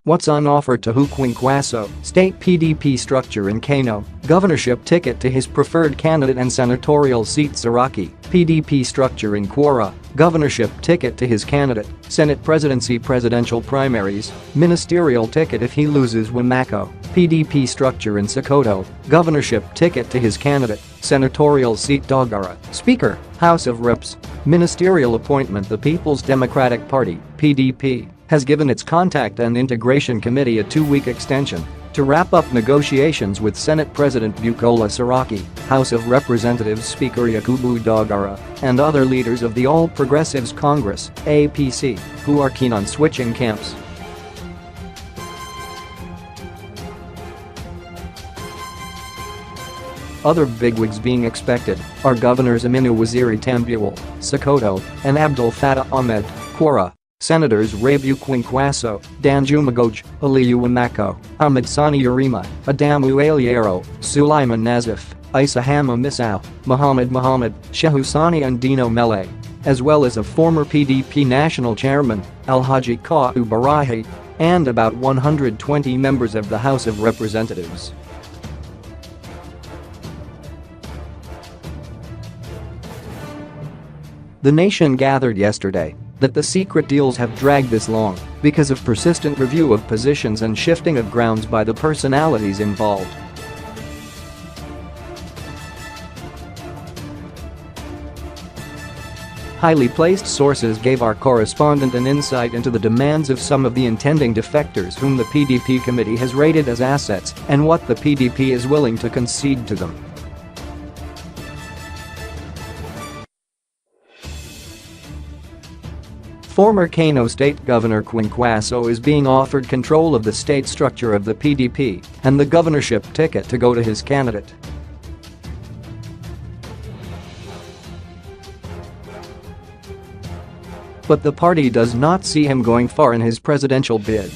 What's on offer to Hukwinquaso, state PDP structure in Kano, governorship ticket to his preferred candidate and senatorial seat Saraki, PDP structure in Kwara, governorship ticket to his candidate, Senate presidency presidential primaries, ministerial ticket if he loses Wamako, PDP structure in Sokoto, governorship ticket to his candidate, senatorial seat Dogara, Speaker, House of Reps, ministerial appointment. The People's Democratic Party, PDP, has given its Contact and Integration Committee a 2-week extension to wrap up negotiations with Senate President Bukola Saraki, House of Representatives Speaker Yakubu Dogara, and other leaders of the All Progressives Congress, APC, who are keen on switching camps. Other bigwigs being expected are Governors Aminu Waziri Tambuwal, Sokoto, and Abdul Fattah Ahmed, Kwara. Senators Rabiu Quinquaso, Danjumagoj, Aliyu Wamako, Ahmed Sani Yarima, Adamu Aliero, Sulaiman Nazif, Isa Hama Misau, Muhammad Muhammad, Shehusani and Dino Mele, as well as a former PDP national chairman, Alhaji Ka'u Barahi, and about 120 members of the House of Representatives. The nation gathered yesterday that the secret deals have dragged this long because of persistent review of positions and shifting of grounds by the personalities involved. Highly placed sources gave our correspondent an insight into the demands of some of the intending defectors whom the PDP committee has rated as assets and what the PDP is willing to concede to them. Former Kano State Governor Quinquaso is being offered control of the state structure of the PDP and the governorship ticket to go to his candidate. But the party does not see him going far in his presidential bid.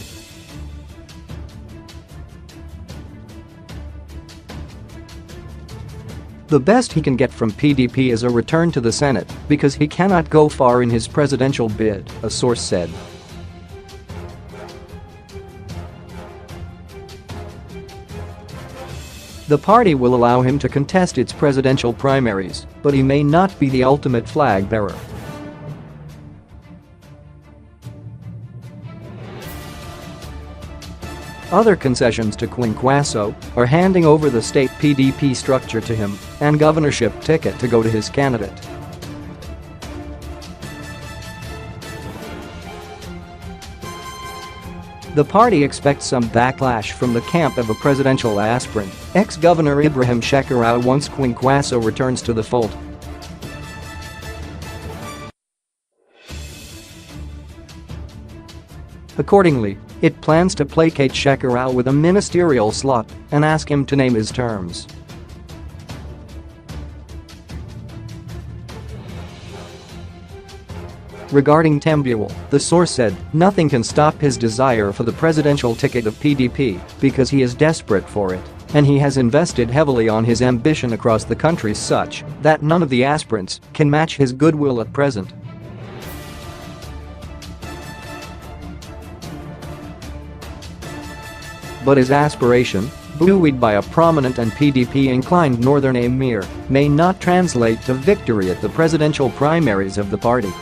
The best he can get from PDP is a return to the Senate because he cannot go far in his presidential bid, a source said. The party will allow him to contest its presidential primaries, but he may not be the ultimate flag bearer. Other concessions to Quinquaso are handing over the state PDP structure to him and governorship ticket to go to his candidate. The party expects some backlash from the camp of a presidential aspirant, ex-Governor Ibrahim Shekarau, once Quinquaso returns to the fold. Accordingly, it plans to placate Shekarau with a ministerial slot and ask him to name his terms. Regarding Tambuwal, the source said, nothing can stop his desire for the presidential ticket of PDP because he is desperate for it, and he has invested heavily on his ambition across the country such that none of the aspirants can match his goodwill at present. But his aspiration, buoyed by a prominent and PDP-inclined northern emir, may not translate to victory at the presidential primaries of the party.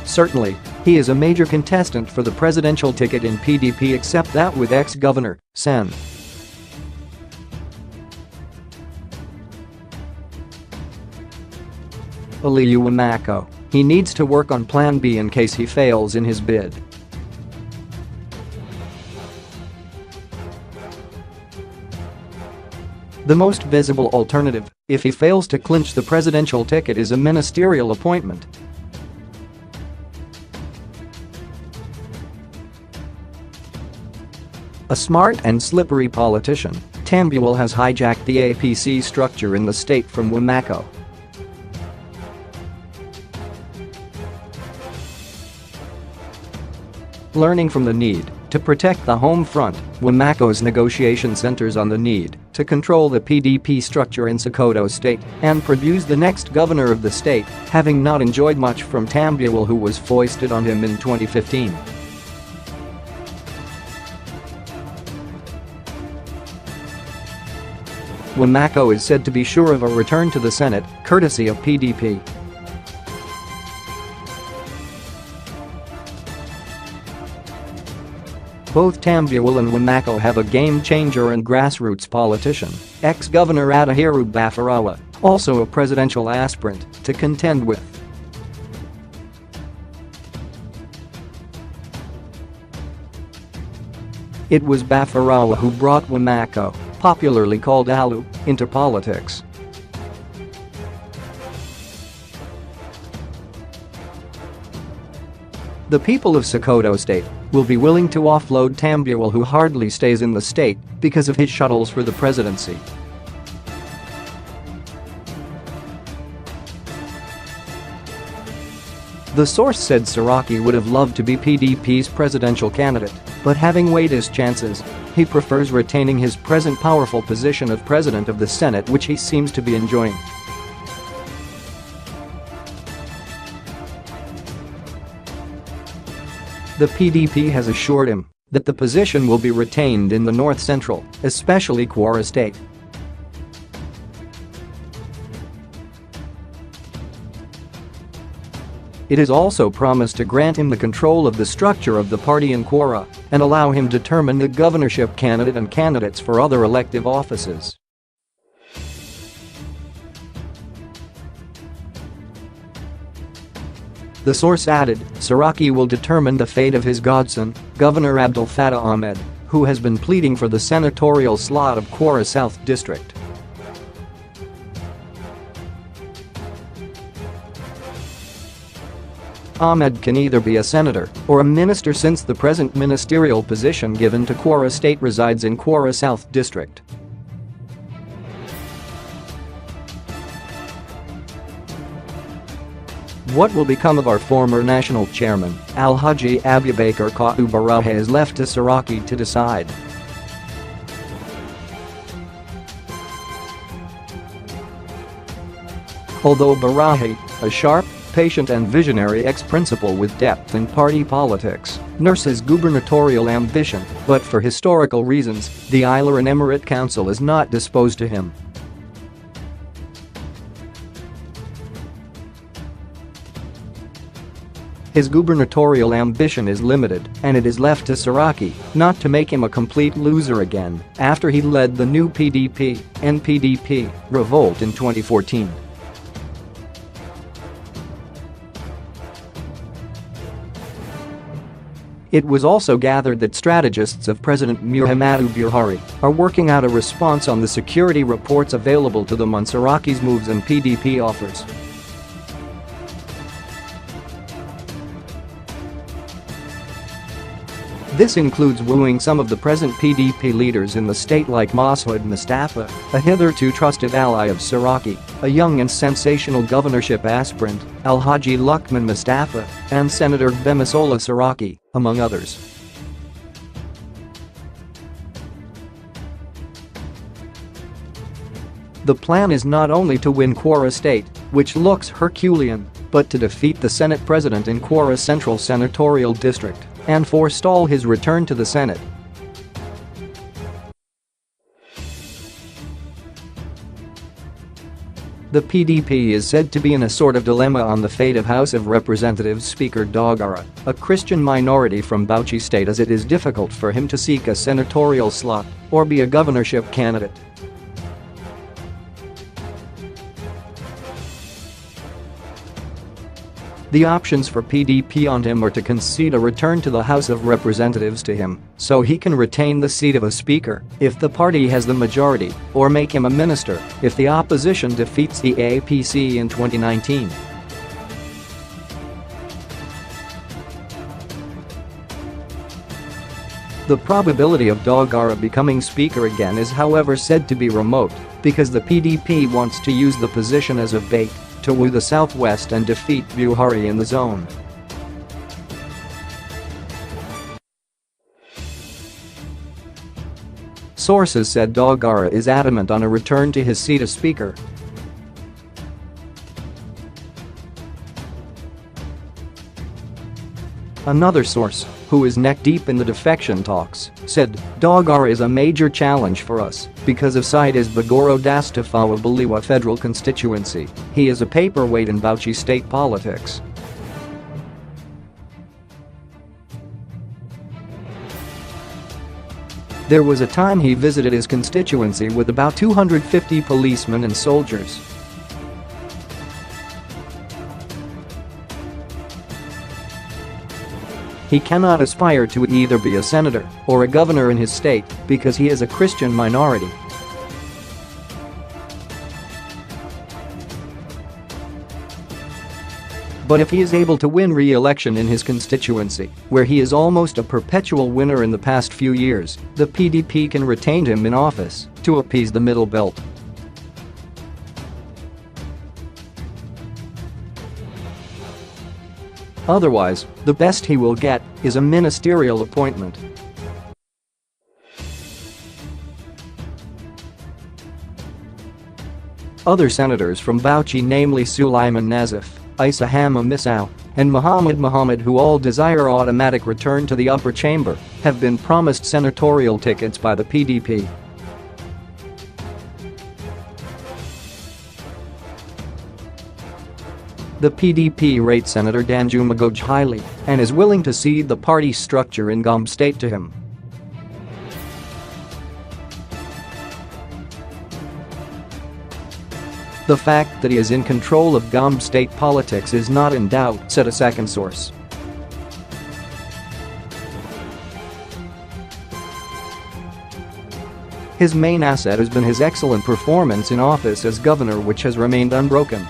Certainly, he is a major contestant for the presidential ticket in PDP, except that with ex-Governor Sen. Aliyu Wamako. He needs to work on Plan B in case he fails in his bid. The most visible alternative, if he fails to clinch the presidential ticket, is a ministerial appointment. A smart and slippery politician, Tambuwal has hijacked the APC structure in the state from Wamako. Learning from the need To protect the home front, Wamako's negotiation centers on the need to control the PDP structure in Sokoto state and produce the next governor of the state, having not enjoyed much from Tambuwal, who was foisted on him in 2015. Wamako is said to be sure of a return to the Senate, courtesy of PDP. Both Tambuwal and Wamako have a game-changer and grassroots politician, ex-Governor Adahiru Bafarawa, also a presidential aspirant, to contend with. It was Bafarawa who brought Wamako, popularly called Alu, into politics. The people of Sokoto state will be willing to offload Tambuwal, who hardly stays in the state because of his shuttles for the presidency. The source said Saraki would have loved to be PDP's presidential candidate, but having weighed his chances, he prefers retaining his present powerful position of president of the Senate, which he seems to be enjoying. The PDP has assured him that the position will be retained in the North Central, especially Kwara State. It has also promised to grant him the control of the structure of the party in Kwara and allow him to determine the governorship candidate and candidates for other elective offices. The source added, Saraki will determine the fate of his godson, Governor Abdul Fattah Ahmed, who has been pleading for the senatorial slot of Kwara South District. Ahmed can either be a senator or a minister, since the present ministerial position given to Kwara State resides in Kwara South District. What will become of our former national chairman, Alhaji Abubakar Ka'u Barahe, is left to Saraki to decide. Although Barahe, a sharp, patient and visionary ex-principal with depth in party politics, nurses gubernatorial ambition, but for historical reasons, the Iler and Emirate Council is not disposed to him. His gubernatorial ambition is limited, and it is left to Saraki not to make him a complete loser again after he led the new PDP-NPDP revolt in 2014. It was also gathered that strategists of President Muhammadu Buhari are working out a response on the security reports available to them on Saraki's moves and PDP offers. This includes wooing some of the present PDP leaders in the state like Masoud Mustafa, a hitherto trusted ally of Saraki, a young and sensational governorship aspirant, Alhaji Luqman Mustafa, and Senator Bemisola Saraki, among others. The plan is not only to win Kwara State, which looks Herculean, but to defeat the Senate president in Kwara Central Senatorial District and forestall his return to the Senate. The PDP is said to be in a sort of dilemma on the fate of House of Representatives Speaker Dogara, a Christian minority from Bauchi state, as it is difficult for him to seek a senatorial slot or be a governorship candidate. The options for PDP on him are to concede a return to the House of Representatives to him so he can retain the seat of a speaker if the party has the majority, or make him a minister if the opposition defeats the APC in 2019. The probability of Dogara becoming speaker again is, however, said to be remote because the PDP wants to use the position as a bait to woo the Southwest and defeat Buhari in the zone. Sources said Dogara is adamant on a return to his seat as Speaker. Another source, who is neck-deep in the defection talks, said, Dogara is a major challenge for us because of side is Bagoro das Tafawa Baliwa federal constituency. He is a paperweight in Bauchi state politics. There was a time he visited his constituency with about 250 policemen and soldiers. He cannot aspire to either be a senator or a governor in his state because he is a Christian minority. But if he is able to win re-election in his constituency, where he is almost a perpetual winner in the past few years, the PDP can retain him in office to appease the middle belt. Otherwise, the best he will get is a ministerial appointment. Other senators from Bauchi, namely Sulaiman Nazif, Isa Hama Misau, and Muhammad who all desire automatic return to the upper chamber, have been promised senatorial tickets by the PDP. The PDP rates Senator Danjuma Goj highly and is willing to cede the party structure in Gombe State to him. The fact that he is in control of Gombe State politics is not in doubt, said a second source. His main asset has been his excellent performance in office as governor, which has remained unbroken.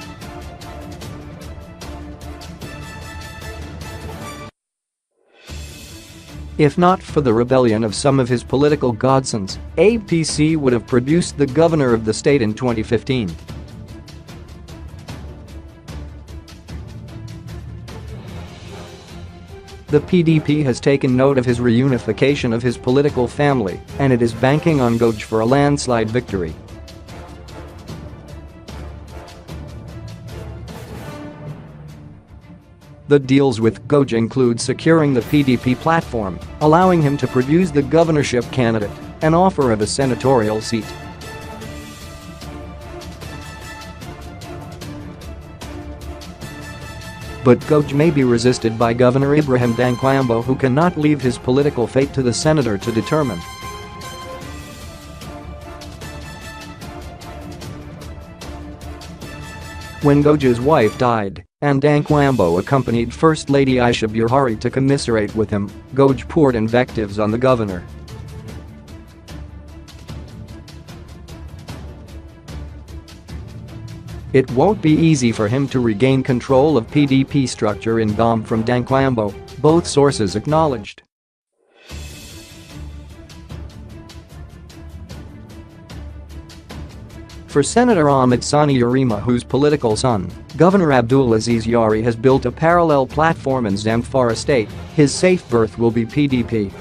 If not for the rebellion of some of his political godsons, APC would have produced the governor of the state in 2015. The PDP has taken note of his reunification of his political family, and it is banking on Goj for a landslide victory. The deals with Goj include securing the PDP platform, allowing him to produce the governorship candidate, an offer of a senatorial seat. But Goj may be resisted by Governor Ibrahim Dankwambo, who cannot leave his political fate to the senator to determine. When Goj's wife died, and Dankwambo accompanied First Lady Aisha Buhari to commiserate with him, Goj poured invectives on the governor. It won't be easy for him to regain control of PDP structure in Gombe from Dankwambo, both sources acknowledged. For Senator Ahmed Sani Yarima, whose political son, Governor Abdulaziz Yari, has built a parallel platform in Zamfara state, his safe berth will be PDP.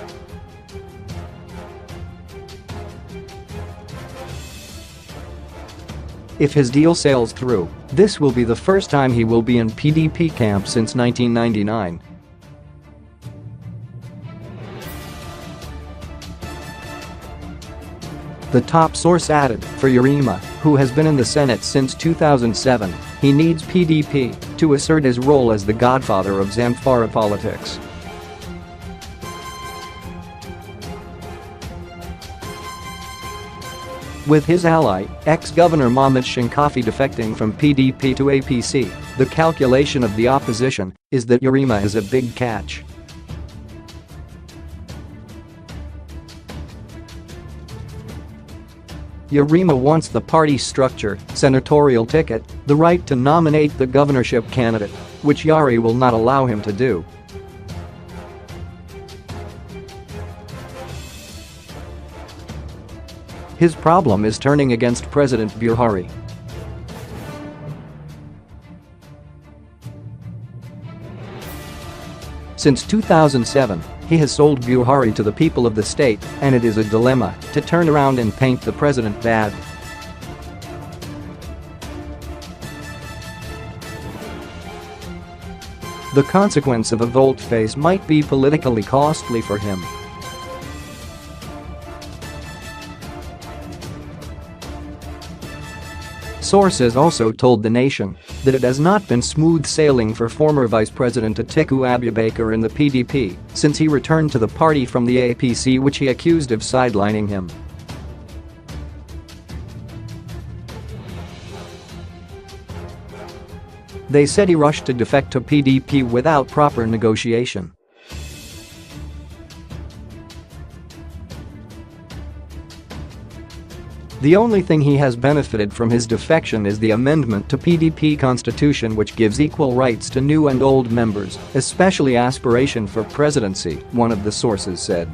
If his deal sails through, this will be the first time he will be in PDP camp since 1999. The top source added, for Yarima, who has been in the Senate since 2007, he needs PDP to assert his role as the godfather of Zamfara politics. With his ally, ex-Governor Mohammed Shinkafi defecting from PDP to APC, the calculation of the opposition is that Yarima is a big catch. Yarima wants the party structure, senatorial ticket, the right to nominate the governorship candidate, which Yari will not allow him to do. His problem is turning against President Buhari. Since 2007, He has sold Buhari to the people of the state, and it is a dilemma to turn around and paint the president bad. The consequence of a volte-face might be politically costly for him. Sources also told The Nation that it has not been smooth sailing for former Vice President Atiku Abubakar in the PDP since he returned to the party from the APC, which he accused of sidelining him. They said he rushed to defect to PDP without proper negotiation. The only thing he has benefited from his defection is the amendment to PDP constitution, which gives equal rights to new and old members, especially aspiration for presidency, one of the sources said.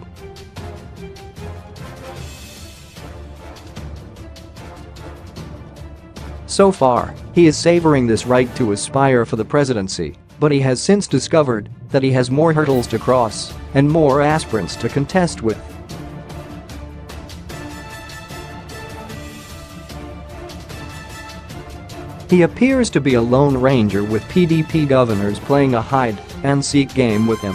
So far, he is savoring this right to aspire for the presidency, but he has since discovered that he has more hurdles to cross and more aspirants to contest with. He appears to be a lone ranger with PDP governors playing a hide-and-seek game with him.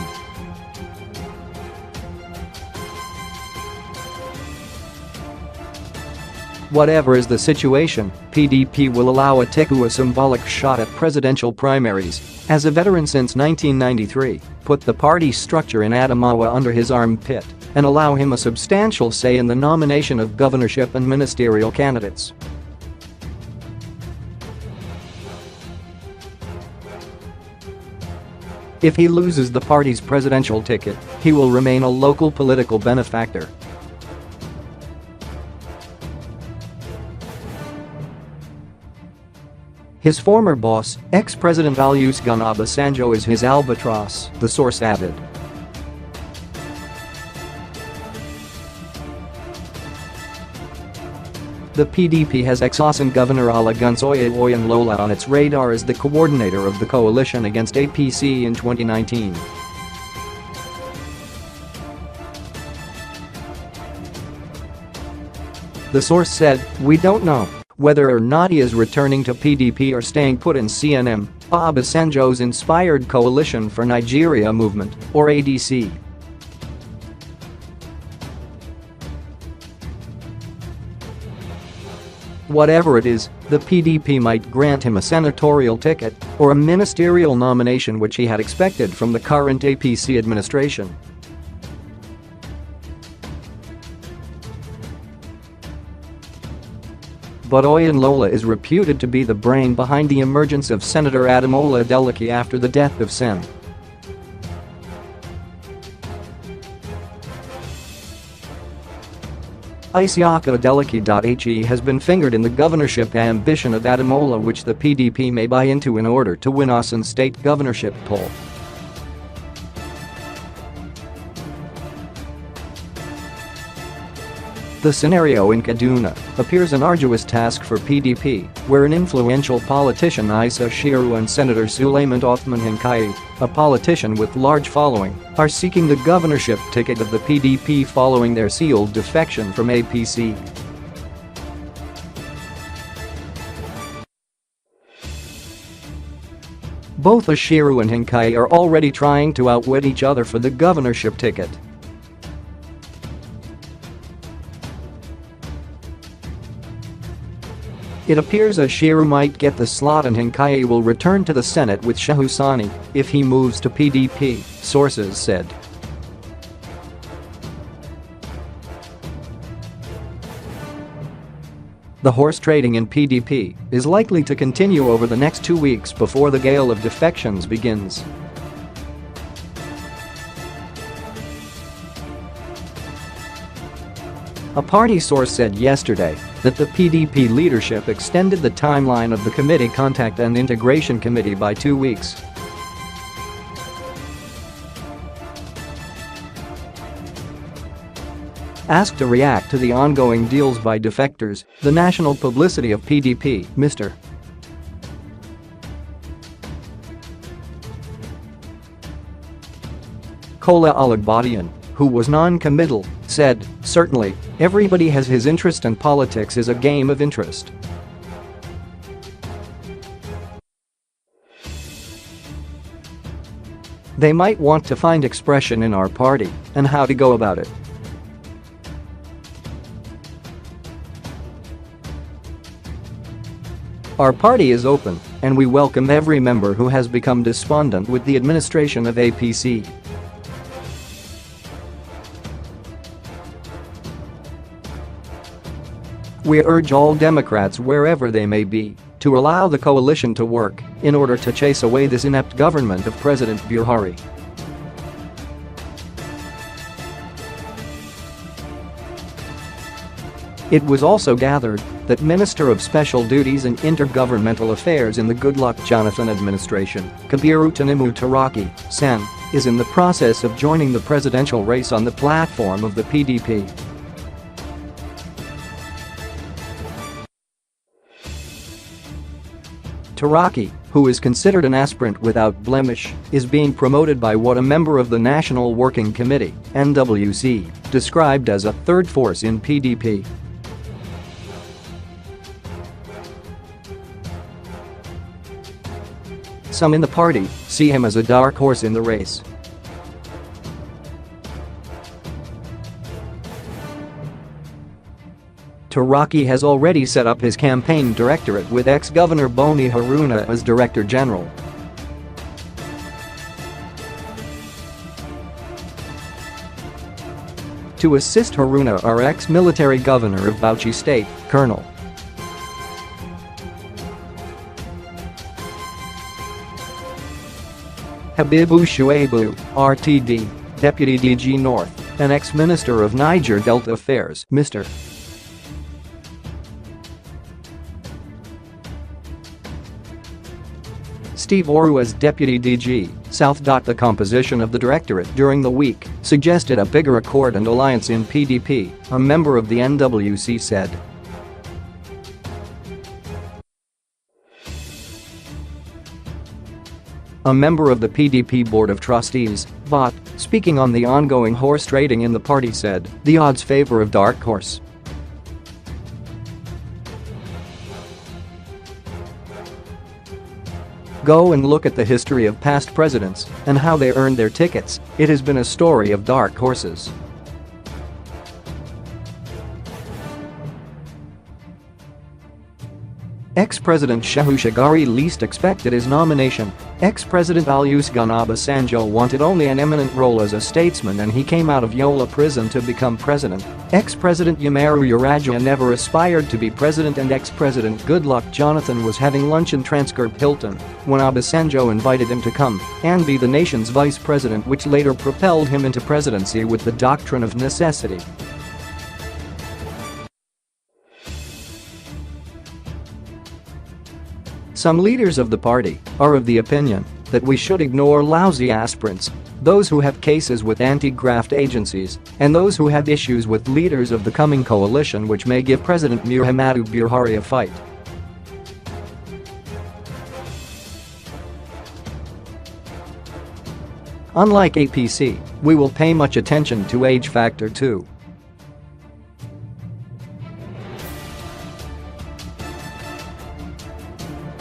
Whatever is the situation, PDP will allow Atiku a symbolic shot at presidential primaries, as a veteran since 1993, put the party structure in Adamawa under his armpit, and allow him a substantial say in the nomination of governorship and ministerial candidates. If he loses the party's presidential ticket, he will remain a local political benefactor. His former boss, ex-President Olusegun Obasanjo, is his albatross, the source added. The PDP has ex-Osun Governor Olagunsoye Oyinlola on its radar as the coordinator of the coalition against APC in 2019. The source said, "We don't know whether or not he is returning to PDP or staying put in CNM, Obasanjo's inspired Coalition for Nigeria movement, or ADC. Whatever it is, the PDP might grant him a senatorial ticket or a ministerial nomination, which he had expected from the current APC administration. But Oyinlola is reputed to be the brain behind the emergence of Senator Ademola Adeleke after the death of Sen. Isiaka Adeleke.he has been fingered in the governorship ambition of Ademola, which the PDP may buy into in order to win Osun state governorship poll. The scenario in Kaduna appears an arduous task for PDP, where an influential politician Isa Shiru and Senator Suleiman Othman Hinkai, a politician with large following, are seeking the governorship ticket of the PDP following their sealed defection from APC. Both Ashiru and Hinkai are already trying to outwit each other for the governorship ticket. It appears Ashiru might get the slot and Hinkai will return to the Senate with Shehu Sani if he moves to PDP, sources said. The horse trading in PDP is likely to continue over the next 2 weeks before the gale of defections begins. A party source said yesterday that the PDP leadership extended the timeline of the Committee Contact and Integration Committee by 2 weeks. Asked to react to the ongoing deals by defectors, the national publicity of PDP, Mr. Kola Alagbadian, who was non-committal, said, "Certainly, everybody has his interest and politics is a game of interest." They might want to find expression in our party and how to go about it. Our party is open, and we welcome every member who has become despondent with the administration of APC. We urge all Democrats, wherever they may be, to allow the coalition to work in order to chase away this inept government of President Buhari. It was also gathered that Minister of Special Duties and Intergovernmental Affairs in the Goodluck Jonathan administration, Kabiru Tanimu Taraki, Sen, is in the process of joining the presidential race on the platform of the PDP. Taraki, who is considered an aspirant without blemish, is being promoted by what a member of the National Working Committee, NWC, described as a third force in PDP. Some in the party see him as a dark horse in the race. Taraki has already set up his campaign directorate with ex-Governor Boni Haruna as Director General. To assist Haruna are ex-military governor of Bauchi State, Colonel Habibu Shuaibu, RTD, Deputy DG North, and ex-Minister of Niger Delta Affairs, Mr. Steve Oru as Deputy DG South. The composition of the directorate during the week suggested a bigger accord and alliance in PDP, a member of the NWC said. A member of the PDP Board of Trustees, Bot, speaking on the ongoing horse trading in the party said, "The odds favor of dark horse." Go and look at the history of past presidents and how they earned their tickets. It has been a story of dark horses. Ex-President Shehu Shagari least expected his nomination. Ex-President Olusegun Obasanjo wanted only an eminent role as a statesman and he came out of Yola prison to become president. Ex-President Umaru Yar'Adua never aspired to be president and ex-President Goodluck Jonathan was having lunch in Transcorp Hilton when Obasanjo invited him to come and be the nation's vice president, which later propelled him into presidency with the doctrine of necessity. Some leaders of the party are of the opinion that we should ignore lousy aspirants, those who have cases with anti-graft agencies, and those who have issues with leaders of the coming coalition, which may give President Muhammadu Buhari a fight. Unlike APC, we will pay much attention to age factor too.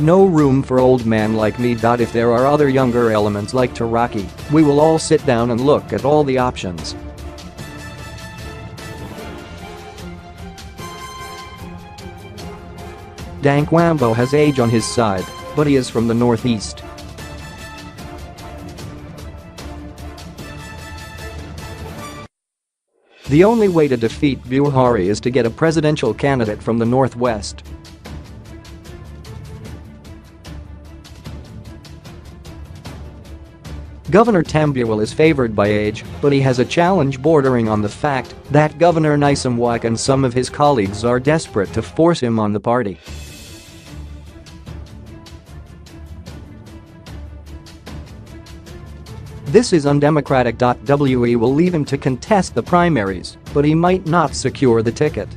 No room for old man like me. If there are other younger elements like Taraki, we will all sit down and look at all the options. Dankwambo has age on his side, but he is from the northeast. The only way to defeat Buhari is to get a presidential candidate from the northwest. Governor Tambuwal is favored by age, but he has a challenge bordering on the fact that Governor Nyesom and some of his colleagues are desperate to force him on the party. This is undemocratic. We will leave him to contest the primaries, but he might not secure the ticket.